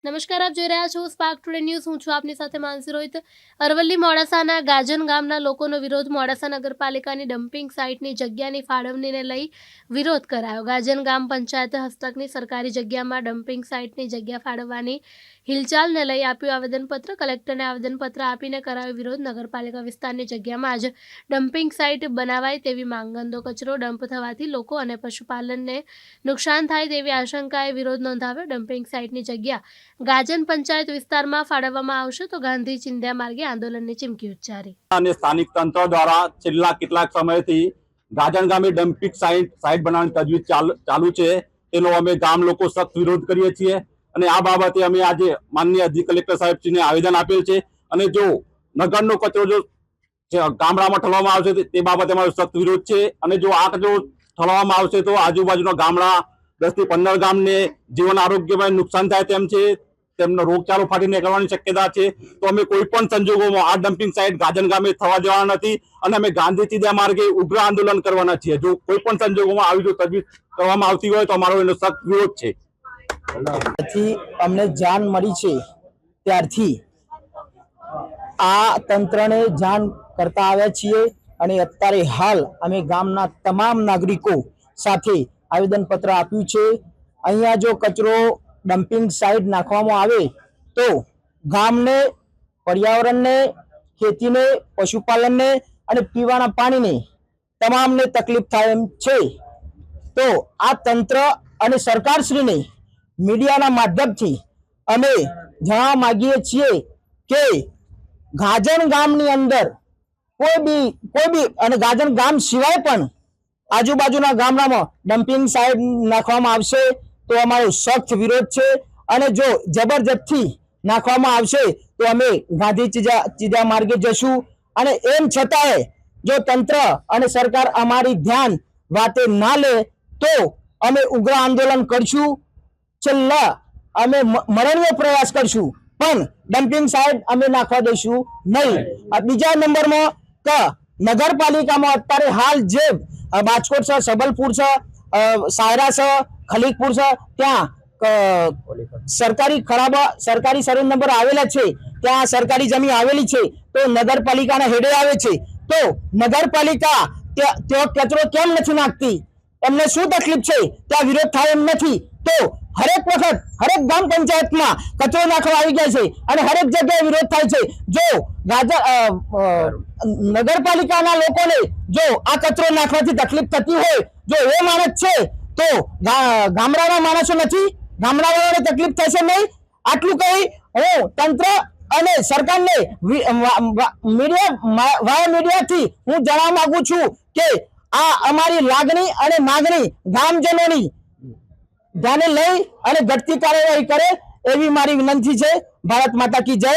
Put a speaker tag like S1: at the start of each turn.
S1: નમસ્કાર, આપ જોઈ રહ્યા છો સ્પાર્ક ટુડે ન્યૂઝ। હું છું આપની સાથે માનસી રોહિત। અરવલ્લી મોડાસાના ગાજન ગામના લોકોનો વિરોધ। મોડાસા નગરપાલિકાની ડમ્પિંગ સાઇટની જગ્યાની ફાળવણીને લઈ વિરોધ કરાયો। ગાજન ગામ પંચાયત હસ્તકની સરકારી જગ્યામાં ડમ્પિંગ સાઇટની જગ્યા ફાળવવાની હિલચાલને લઈ આપ્યું આવેદનપત્ર। કલેક્ટરને આવેદનપત્ર આપીને કરાયો વિરોધ। નગરપાલિકા વિસ્તારની જગ્યામાં જ ડમ્પિંગ સાઇટ બનાવાય તેવી માંગ। ગંદો કચરો ડમ્પ થવાથી લોકો અને પશુપાલનને નુકસાન થાય તેવી આશંકાએ વિરોધ નોંધાવ્યો। ડમ્પિંગ સાઇટની જગ્યા ગાજન પંચાયત વિસ્તારમાં ફાળવવામાં આવશે તો ગાંધી ચિંધ્યા માર્ગે આંદોલનની ચીમકી ઉચ્ચારી।
S2: અને સ્થાનિક તંત્ર દ્વારા છેલ્લા કેટલાક સમયથી ગાજન ગામે ડમ્પિંગ સાઇટ બનાવવાની તજવીજ ચાલુ છે, તેનો અમે ગામ લોકો સખ્ત વિરોધ કરીએ છીએ અને આ બાબતે અમે આજે માનનીય અધિક કલેક્ટર સાહેબશ્રીને આવેદન આપેલ છે અને જો નગરનો કચરો જો ગામડામાં ઠલવામાં આવશે તે બાબતે અમારો સખ્ત વિરોધ છે અને જો આ કચરો ઠલવામાં આવશે તો આજુબાજુના ગામડા 10 થી 15 ગામને જીવન આરોગ્યમાં નુકસાન થાય તેમ છે, તેમનો રોગચાળો ફાટી નીકળવાની શક્યતા છે। તો અમે કોઈ પણ સંજોગોમાં આ ડમ્પિંગ સાઇટ ગાજન ગામે થવા દેવાના નથી અને અમે ગાંધી ચિંધ્યા માર્ગે ઉગ્ર આંદોલન કરવાના છીએ। જો કોઈ પણ સંજોગોમાં આવી જો તજવીજ કરવામાં આવતી હોય તો અમારો એનો સખ્ત વિરોધ છે।
S3: અમને જાણ મળી છે ત્યારથી આ તંત્રને જાણ કરતા આવ્યા છીએ અને અત્યારે હાલ અમે ગામના તમામ નાગરિકો સાથે આવેદનપત્ર આપ્યું છે। અહીંયા જો કચરો ડમ્પિંગ સાઇટ નાખવામાં આવે તો ગામને, પર્યાવરણને, ખેતીને, પશુપાલનને અને પીવાના પાણીને તમામને તકલીફ થાય એમ છે। તો આ તંત્ર અને સરકારશ્રીને મીડિયાના માધ્યમથી અમે જણાવવા માંગીએ છીએ કે ગાજન ગામની અંદર કોઈ બી અને ગાજન ગામ સિવાય પણ આજુબાજુના ગામડામાં ડમ્પિંગ સાઇટ નાખવામાં આવશે તો અમારો સખ્ત વિરોધ છે અને જો જબરજસ્તી નાખવામાં આવશે તો અમે ગાંધી ચિંધ્યા માર્ગે જશું અને એમ છતાંય જો તંત્ર અને સરકાર અમારી ધ્યાન વાતે ના લે તો અમે ઉગ્ર આંદોલન કરશું। છેલ્લા અમે મરણીય પ્રયાસ કરશું પણ ડમ્પિંગ સાઇટ અમે નાખવા દઈશું નહીં। બીજા નંબરમાં કે નગરપાલિકામાં અત્યારે હાલ જે બાજકોટ છે, સબલપુર છે, સાયરા છે, ખલીકપુર છે, ત્યાં સરકારી સર્વે નંબર આવેલા છે, ત્યાં સરકારી જમીન આવેલી છે તો નગરપાલિકાના હેડે આવે છે તો નગરપાલિકા ત્યાં કચરો કેમ નથી નાખતી? એમને શું તકલીફ છે? ત્યાં વિરોધ થાય એમ નથી તો હરેક વખત હરેક ગ્રામ પંચાયતમાં કચરો નાખવા આવી જાય છે અને હરેક જગ્યાએ વિરોધ થાય છે। જો નગરપાલિકાના લોકોને જો આ કચરો નાખવાથી તકલીફ થતી હોય, જો એ માણસ છે તો ગામડાના માણસો નથી, ગામડાવાળાને તકલીફ થશે નહીં। આટલું કહી હું તંત્ર અને સરકારને મીડિયાથી હું જણાવવા માંગુ છું કે આ અમારી લાગણી અને માગણી ગામજનોની ધ્યાને લઈ અને ઘટતી કાર્યવાહી કરે એવી મારી વિનંતી છે। ભારત માતા કી જય।